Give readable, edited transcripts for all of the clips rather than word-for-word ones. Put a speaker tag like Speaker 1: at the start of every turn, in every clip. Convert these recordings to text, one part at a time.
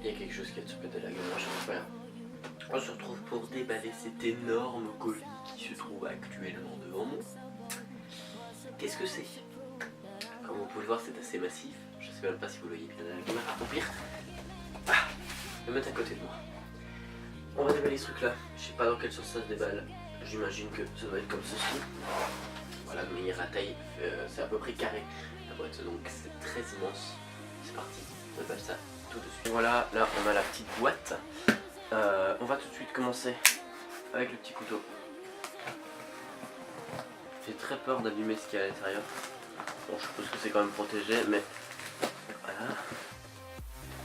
Speaker 1: Il y a quelque chose qui a de se péter la gueule, moi je sais pas. On se retrouve pour déballer cet énorme colis qui se trouve actuellement devant moi. Qu'est-ce que c'est? Comme vous pouvez le voir, c'est assez massif. Je sais même pas si vous le voyez bien dans la caméra. Au pire, je vais le mettre à côté de moi. On va déballer ce truc là. Je sais pas dans quel sens ça se déballe. J'imagine que ça doit être comme ceci. Voilà, de manière à taille, c'est à peu près carré la boîte, donc c'est très immense. C'est parti, on déballe ça tout de suite. Voilà, là on a la petite boîte. On va tout de suite commencer avec le petit couteau. J'ai très peur d'abîmer ce qu'il y a à l'intérieur. Bon, je suppose que c'est quand même protégé, mais voilà.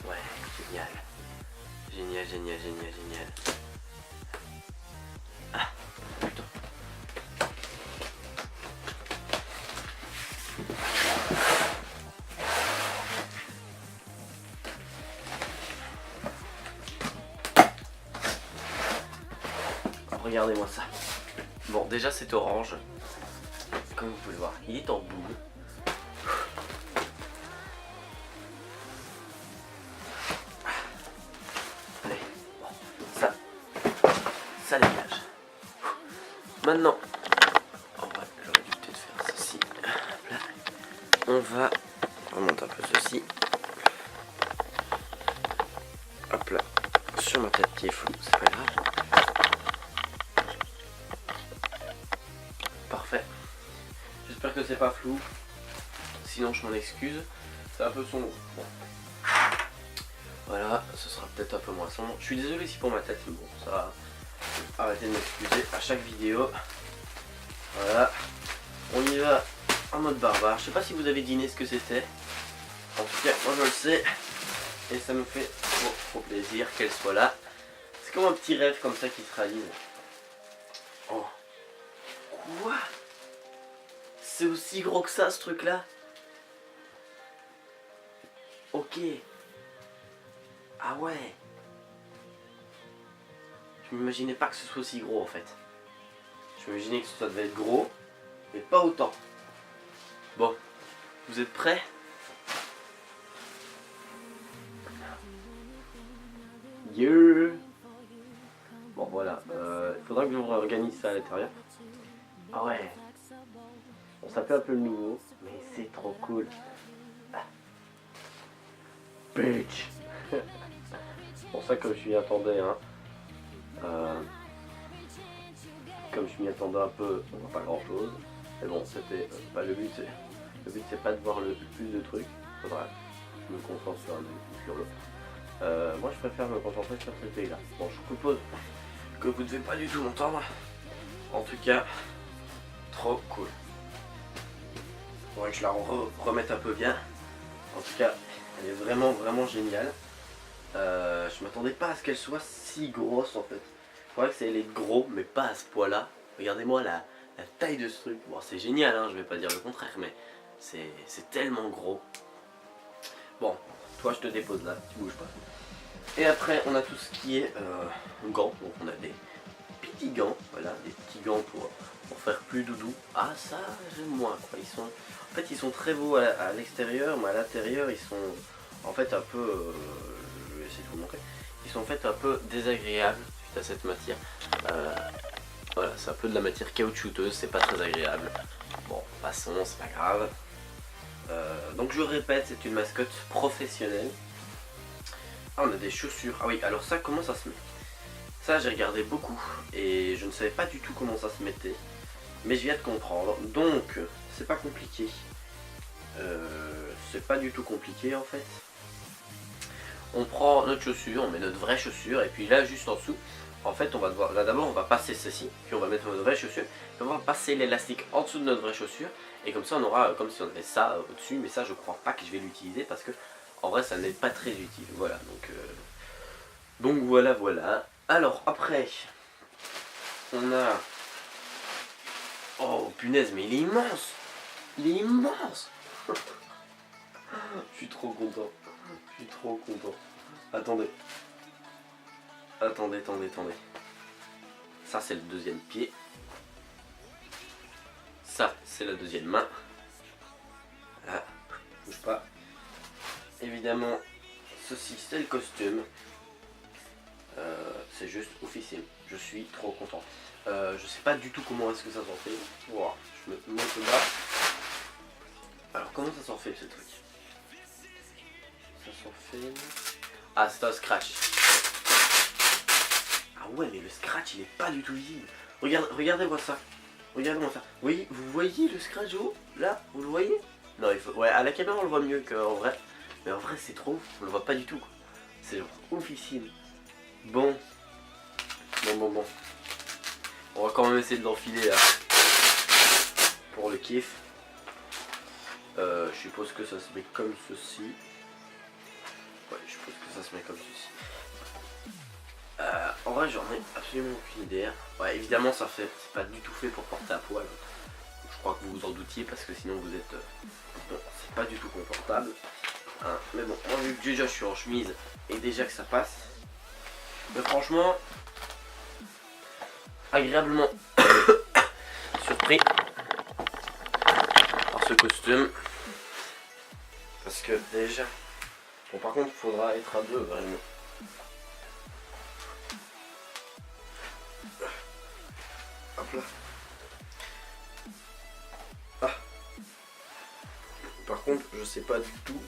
Speaker 1: Ouais, génial. Génial, génial, génial, génial. Ah, putain. Regardez-moi ça. Bon, déjà c'est orange. Comme vous pouvez le voir, il est en boule. Allez, bon, ça dégage. Maintenant, j'aurais dû peut-être faire ceci. Là. On va remonter un peu ceci. Hop là, sur ma tête qui est floue, c'est pas grave. Parfait. J'espère que c'est pas flou. Sinon je m'en excuse. C'est un peu sombre. Bon. Voilà, ce sera peut-être un peu moins sombre. Je suis désolé si pour ma tête, mais bon, ça va. Arrêtez de m'excuser à chaque vidéo. Voilà. On y va en mode barbare. Je sais pas si vous avez deviné ce que c'était. En tout cas, moi je le sais. Et ça me fait trop plaisir qu'elle soit là. C'est comme un petit rêve comme ça qui se réalise. Oh. Quoi? C'est aussi gros que ça ce truc là? Ok. Ah ouais. Je m'imaginais pas que ce soit aussi gros en fait. Je m'imaginais que ça devait être gros, mais pas autant. Bon, vous êtes prêts? Yeah. Bon voilà, il faudra que je réorganise ça à l'intérieur. Ah ouais. Bon, ça fait un peu le nouveau, mais c'est trop cool. Ah. Bitch. C'est pour ça que je m'y attendais, hein. Comme je m'y attendais un peu, on voit pas grand chose. Mais bon, c'était pas le but. Le but c'est pas de voir le plus de trucs. Faudra que je me concentre sur un ou sur l'autre. Moi je préfère me concentrer sur ce pays là. Bon, je suppose que vous devez pas du tout m'entendre. En tout cas, trop cool. Faudrait que je la remette un peu bien. En tout cas, elle est vraiment géniale. Je m'attendais pas à ce qu'elle soit si grosse en fait. Faudrait que ça ait gros, mais pas à ce poids là. Regardez-moi la taille de ce truc. Bon, c'est génial, hein, je vais pas dire le contraire, mais c'est tellement gros. Bon, toi je te dépose là, tu bouges pas. Et après on a tout ce qui est gants. Donc on a des petits gants, voilà, des petits gants pour faire plus doudou. Ah ça j'aime moins quoi. En fait ils sont très beaux à l'extérieur, mais à l'intérieur ils sont en fait un peu, je vais essayer de vous montrer. Ils sont en fait un peu désagréables suite à cette matière. Voilà, c'est un peu de la matière caoutchouteuse, c'est pas très agréable. Bon, passons, c'est pas grave. Donc je répète, c'est une mascotte professionnelle. Ah, on a des chaussures. Ah oui, alors ça, comment ça se met? Ça, j'ai regardé beaucoup et je ne savais pas du tout comment ça se mettait. Mais je viens de comprendre. Donc, c'est pas compliqué. C'est pas du tout compliqué en fait. On prend notre chaussure, on met notre vraie chaussure et puis là, juste en dessous, en fait, on va devoir. Là d'abord, on va passer ceci, puis on va mettre notre vraie chaussure. Puis on va passer l'élastique en dessous de notre vraie chaussure et comme ça, on aura comme si on avait ça au-dessus. Mais ça, je crois pas que je vais l'utiliser parce que en vrai, ça n'est pas très utile. Voilà, donc voilà. Alors après, on a. Oh punaise, mais il est immense! Il est immense! Je suis trop content. Je suis trop content. Attendez. Attendez. Ça c'est le deuxième pied. Ça c'est la deuxième main. Là, bouge pas. Évidemment, ceci c'est le costume. C'est juste oufissime. Je suis trop content. Je sais pas du tout comment est-ce que ça s'en fait. Wow, je me monte là. Alors comment ça s'en fait ce truc? Ça s'en fait... Ah, c'est un scratch. Ah ouais, mais le scratch il est pas du tout visible. Regardez-moi ça. Regardez-moi ça. Oui, vous voyez le scratch haut? Là, vous le voyez? Non, il faut... Ouais, à la caméra on le voit mieux qu'en vrai. Mais en vrai c'est trop, on le voit pas du tout quoi. C'est genre oufissime. Bon. On va quand même essayer de l'enfiler là. Pour le kiff. Je suppose que ça se met comme ceci. Ouais, je suppose que ça se met comme ceci. En vrai j'en ai absolument aucune idée. Ouais, évidemment c'est pas du tout fait pour porter à poil. Je crois que vous vous en doutiez parce que sinon vous êtes... bon, c'est pas du tout confortable. Hein, mais bon, moi vu que déjà je suis en chemise et déjà que ça passe. Mais franchement... agréablement surpris par ce costume. Parce que déjà... Bon par contre il faudra être à deux vraiment. Hop là. Ah. Par contre je sais pas du tout.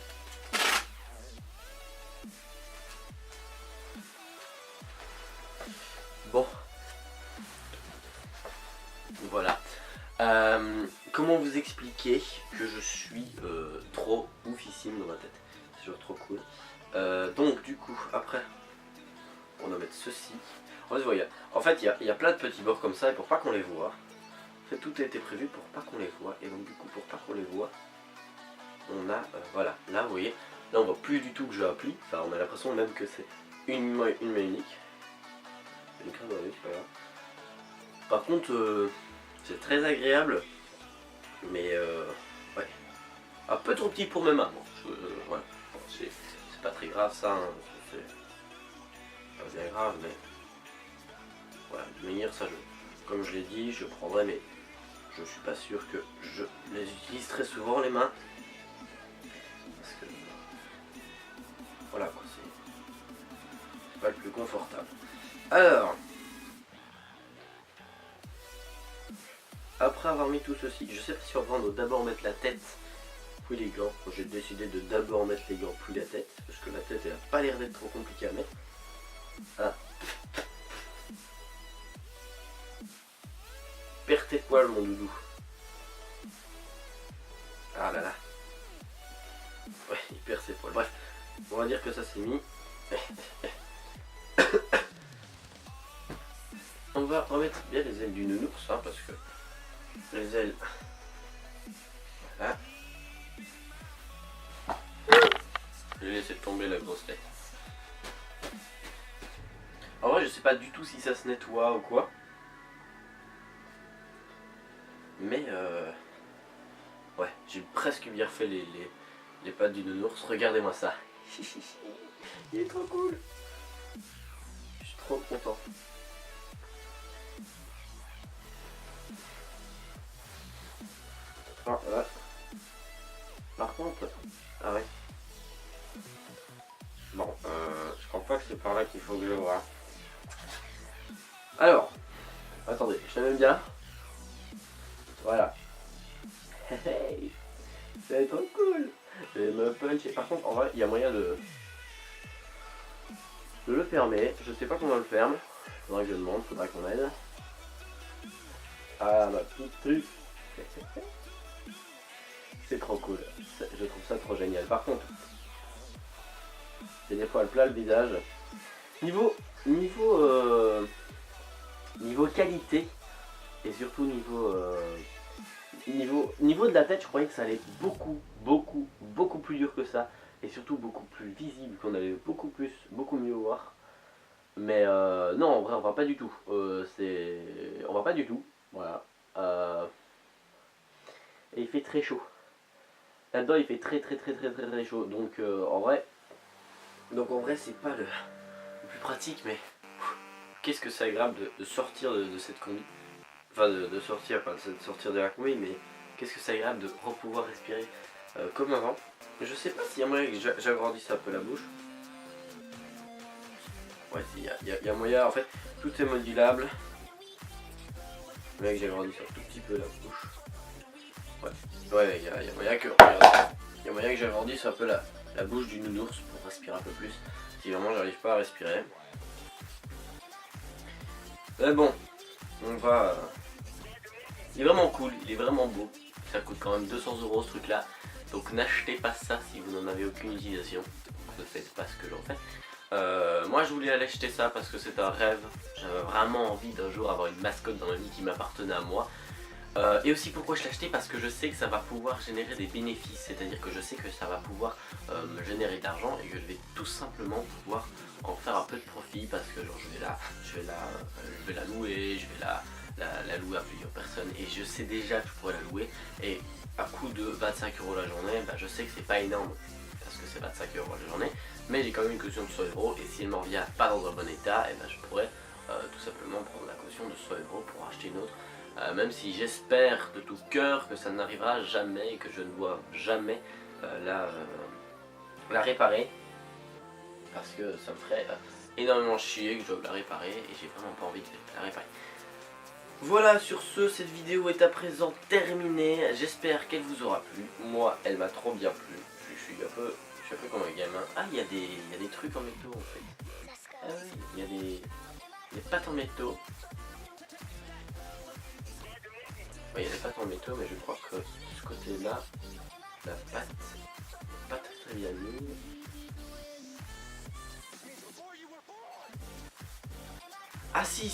Speaker 1: Bon. Voilà. Comment vous expliquer que je suis trop oufissime dans ma tête. C'est toujours trop cool. Donc du coup après on va mettre ceci. En fait il y a plein de petits bords comme ça et pour pas qu'on les voit. En fait tout a été prévu pour pas qu'on les voit. Et donc du coup pour pas qu'on les voit, on a voilà, là vous voyez, là on voit plus du tout que je appuie. Enfin on a l'impression même que c'est une main unique. Une crème c'est pas grave. Par contre c'est très agréable. Mais ouais. Un peu trop petit pour mes mains. Bon, voilà. Bon, c'est pas très grave ça. Hein. C'est pas bien grave mais. Voilà, de manière ça comme je l'ai dit, je prendrai mais je suis pas sûr que je les utilise très souvent les mains. Parce que voilà quoi, c'est pas le plus confortable. Alors après avoir mis tout ceci, je sais pas si on va d'abord mettre la tête puis les gants. J'ai décidé de d'abord mettre les gants puis la tête, parce que la tête elle a pas l'air d'être trop compliquée à mettre. Ah. Perds tes poils mon doudou. Ah là là. Ouais, il perd ses poils. Bref, on va dire que ça s'est mis. On va remettre bien les ailes du nounours, hein, parce que les ailes... Voilà. Je vais laisser tomber la grosse tête. En vrai, je sais pas du tout si ça se nettoie ou quoi. Mais ouais, j'ai presque bien fait les pattes du nounours. Regardez-moi ça. Il est trop cool. Je suis trop content. Ah, ouais. Par contre... Ah ouais. Bon, je crois pas que c'est par là qu'il faut que je vois. Alors, attendez, je l'aime bien. Voilà. Hey, c'est trop cool. Je vais me puncher. Par contre, en vrai, il y a moyen de le fermer. Je sais pas comment on le ferme. Faudra que je demande, faudra qu'on aide. Ah, ma petite truc. C'est trop cool. Je trouve ça trop génial. Par contre, c'est des fois le plat le visage. Niveau qualité et surtout niveau de la tête, je croyais que ça allait être beaucoup plus dur que ça et surtout beaucoup plus visible, qu'on allait beaucoup mieux voir. Mais non, en vrai, on va pas du tout. On va pas du tout. Voilà. Et il fait très chaud. Là-dedans, il fait très chaud. Donc en vrai, c'est pas le plus pratique, mais qu'est-ce que c'est agréable de sortir de cette combi. Enfin, de sortir de la combi, mais qu'est-ce que c'est agréable de pouvoir respirer comme avant. Je sais pas s'il y a moyen que j'agrandisse un peu la bouche. Ouais, il y a moyen, en fait, tout est modulable. Le mec, j'ai agrandi ça un tout petit peu la bouche. Ouais, il y a moyen que. Il y a moyen que j'agrandisse un peu la bouche du nounours pour respirer un peu plus. Si vraiment j'arrive pas à respirer. Mais bon, on va. Il est vraiment cool, il est vraiment beau. Ça coûte quand même 200 € ce truc là. Donc n'achetez pas ça si vous n'en avez aucune utilisation. Ne faites pas ce que j'en fais. Moi je voulais aller acheter ça parce que c'est un rêve. J'avais vraiment envie d'un jour avoir une mascotte dans ma vie qui m'appartenait à moi. Et aussi pourquoi je l'ai acheté, parce que je sais que ça va pouvoir générer des bénéfices, c'est-à-dire que je sais que ça va pouvoir me générer de l'argent et que je vais tout simplement pouvoir en faire un peu de profit, parce que genre, je vais la louer, je vais la louer à plusieurs personnes et je sais déjà que je pourrais la louer, et à coût de 25 € la journée, bah, je sais que c'est pas énorme parce que c'est 25 € la journée, mais j'ai quand même une caution de 100 € et si elle m'en revient pas dans un bon état, et ben je pourrais tout simplement prendre la caution de 100 € pour acheter une autre. Même si j'espère de tout cœur que ça n'arrivera jamais et que je ne dois jamais la réparer, parce que ça me ferait énormément chier que je doive la réparer et j'ai vraiment pas envie de la réparer. Voilà, sur ce, cette vidéo est à présent terminée. J'espère qu'elle vous aura plu. Moi, elle m'a trop bien plu. Je suis un peu comme un gamin. Ah, il y a des trucs en métaux en fait. Ah oui, il y a des pâtes en métaux. Il y a des pâtes en métaux, mais je crois que de ce côté-là, la pâte n'est pas très bien mise. Ah si,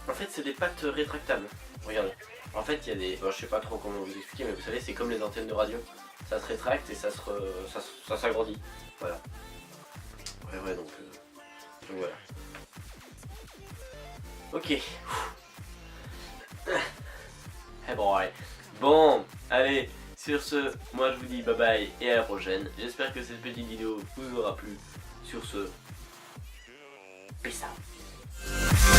Speaker 1: en fait c'est des pâtes rétractables. Regardez. En fait il y a des... Bon, je sais pas trop comment vous expliquer, mais vous savez c'est comme les antennes de radio. Ça se rétracte et ça s'agrandit. Voilà. Ouais donc voilà. Ok. Hey boy. Bon, allez, sur ce, moi je vous dis bye bye et à la prochaine. J'espère que cette petite vidéo vous aura plu. Sur ce, peace out.